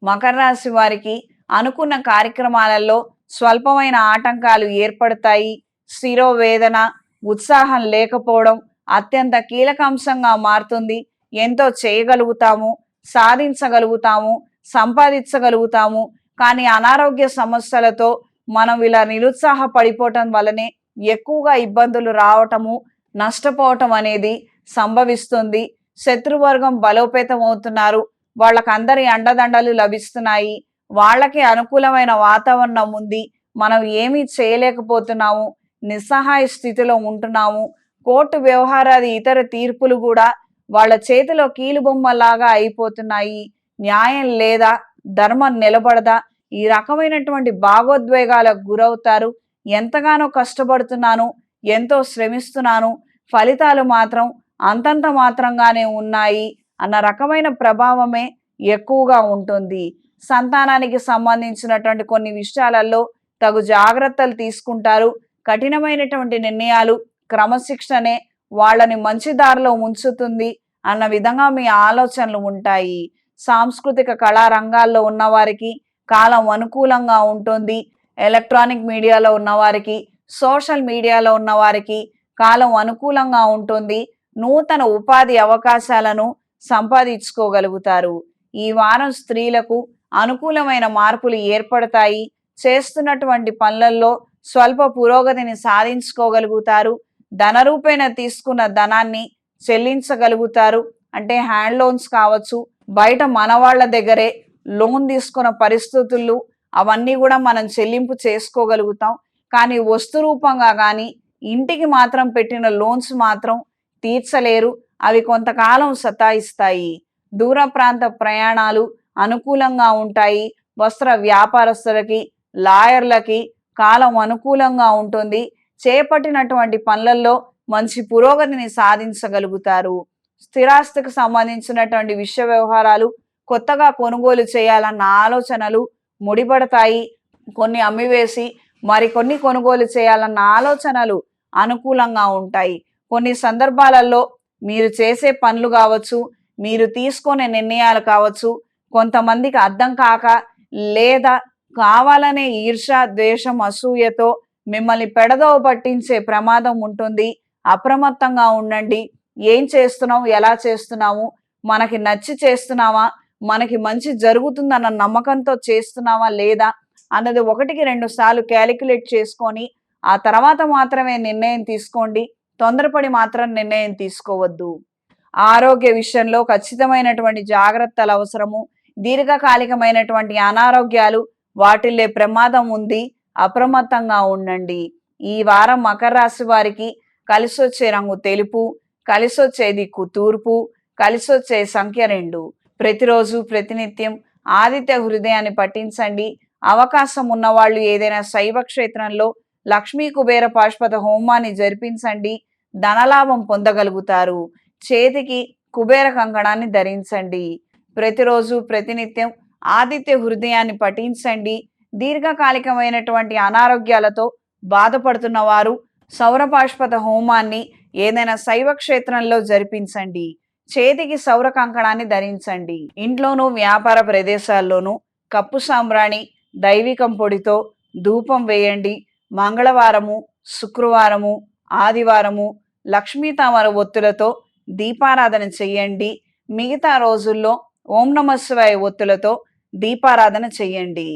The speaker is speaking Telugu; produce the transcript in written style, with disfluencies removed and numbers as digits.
మకర రాశి వారికి అనుకున్న కార్యక్రమాలలో స్వల్పమైన ఆటంకాలు ఏర్పడతాయి. శిరోవేదన, ఉత్సాహం లేకపోవడం అత్యంత కీలక అంశంగా మారుతుంది. ఎంతో చేయగలుగుతాము, సాధించగలుగుతాము, సంపాదించగలుగుతాము. కానీ అనారోగ్య సమస్యలతో మనం ఇలా నిరుత్సాహపడిపోవటం వల్లనే ఎక్కువగా ఇబ్బందులు రావటము, నష్టపోవటం అనేది సంభవిస్తుంది. శత్రువర్గం బలోపేతం అవుతున్నారు. వాళ్ళకందరి అండదండలు లభిస్తున్నాయి. వాళ్ళకి అనుకూలమైన వాతావరణం ఉంది. మనం ఏమీ చేయలేకపోతున్నాము, నిస్సహాయ స్థితిలో ఉంటున్నాము. కోర్టు వ్యవహారాది ఇతర తీర్పులు కూడా వాళ్ళ చేతిలో కీలుబొమ్మలాగా అయిపోతున్నాయి. న్యాయం లేదా, ధర్మం నిలబడదా, ఈ రకమైనటువంటి భావోద్వేగాలకు గురవుతారు. ఎంతగానో కష్టపడుతున్నాను, ఎంతో శ్రమిస్తున్నాను, ఫలితాలు మాత్రం అంతంత మాత్రంగానే ఉన్నాయి అన్న రకమైన ప్రభావమే ఎక్కువగా ఉంటుంది. సంతానానికి సంబంధించినటువంటి కొన్ని విషయాలలో తగు జాగ్రత్తలు తీసుకుంటారు. కఠినమైనటువంటి నిర్ణయాలు, క్రమశిక్షణే వాళ్ళని మంచి దారిలో ఉంచుతుంది అన్న విధంగా మీ ఆలోచనలు ఉంటాయి. సాంస్కృతిక కళా రంగాల్లో ఉన్నవారికి కాలం అనుకూలంగా ఉంటుంది. ఎలక్ట్రానిక్ మీడియాలో ఉన్నవారికి, సోషల్ మీడియాలో ఉన్నవారికి కాలం అనుకూలంగా ఉంటుంది. నూతన ఉపాధి అవకాశాలను సంపాదించుకోగలుగుతారు. ఈ వారం స్త్రీలకు అనుకూలమైన మార్పులు ఏర్పడతాయి. చేస్తున్నటువంటి పనులలో స్వల్ప పురోగతిని సాధించుకోగలుగుతారు. ధనరూపేణ తీసుకున్న ధనాన్ని చెల్లించగలుగుతారు. అంటే హ్యాండ్ లోన్స్ కావచ్చు, బయట మన వాళ్ళ దగ్గరే లోన్ తీసుకున్న పరిస్థితులు అవన్నీ కూడా మనం చెల్లింపు చేసుకోగలుగుతాం. కానీ వస్తు రూపంగా కానీ ఇంటికి మాత్రం పెట్టిన లోన్స్ మాత్రం తీర్చలేరు. అవి కొంతకాలం సతాయిస్తాయి. దూర ప్రాంత ప్రయాణాలు అనుకూలంగా ఉంటాయి. వస్త్ర వ్యాపారస్తులకి, లాయర్లకి కాలం అనుకూలంగా ఉంటుంది. చేపట్టినటువంటి పనులలో మంచి పురోగతిని సాధించగలుగుతారు. స్థిరాస్తికి సంబంధించినటువంటి విషయ వ్యవహారాలు, కొత్తగా కొనుగోలు చేయాలన్న ఆలోచనలు ముడిపడతాయి. కొన్ని అమ్మివేసి మరికొన్ని కొనుగోలు చేయాలన్న ఆలోచనలు అనుకూలంగా ఉంటాయి. కొన్ని సందర్భాలలో మీరు చేసే పనులు కావచ్చు, మీరు తీసుకునే నిర్ణయాలు కావచ్చు, కొంతమందికి అర్థం కాక లేదా కావాలనే ఈర్ష, ద్వేషం, అసూయతో మిమ్మల్ని పెడదోవ పట్టించే ప్రమాదం ఉంటుంది. అప్రమత్తంగా ఉండండి. ఏం చేస్తున్నాం, ఎలా చేస్తున్నాము, మనకి నచ్చి చేస్తున్నామా, మనకి మంచి జరుగుతుందన్న నమ్మకంతో చేస్తున్నామా లేదా అన్నది 1-2 సార్లు క్యాలిక్యులేట్ చేసుకొని ఆ తర్వాత మాత్రమే నిర్ణయం తీసుకోండి. తొందరపడి మాత్రం నిర్ణయం తీసుకోవద్దు. ఆరోగ్య విషయంలో ఖచ్చితమైనటువంటి జాగ్రత్తలు అవసరము. దీర్ఘకాలికమైనటువంటి అనారోగ్యాలు వాటిల్లే ప్రమాదం ఉంది. అప్రమత్తంగా ఉండండి. ఈ వారం మకర రాశి వారికి కలిసొచ్చే రంగు తెలుపు, కలిసొచ్చే దిక్కు తూర్పు, కలిసొచ్చే సంఖ్య 2. ప్రతిరోజు ప్రతినిత్యం ఆదిత్య హృదయాన్ని పఠించండి. అవకాశం ఉన్నవాళ్ళు ఏదైనా శైవ క్షేత్రంలో లక్ష్మీ కుబేర పాశుపత హోమాన్ని జరిపించండి. ధనలాభం పొందగలుగుతారు. చేతికి కుబేర కంకణాన్ని ధరించండి. ప్రతిరోజు ప్రతినిత్యం ఆదిత్య హృదయాన్ని పఠించండి. దీర్ఘకాలికమైనటువంటి అనారోగ్యాలతో బాధపడుతున్న వారు సౌర పాశుపత హోమాన్ని ఏదైనా శైవ క్షేత్రంలో జరిపించండి. చేతికి సౌర కంకణాన్ని ధరించండి. ఇంట్లోనూ వ్యాపార ప్రదేశాల్లోనూ కప్పు సాంబ్రాణి దైవికం పొడితో ధూపం వేయండి. మంగళవారము, శుక్రవారము, ఆదివారము లక్ష్మీ తామర ఒత్తులతో దీపారాధన చెయ్యండి. మిగతా రోజుల్లో ఓం నమః శివాయ ఒత్తులతో దీపారాధన చెయ్యండి.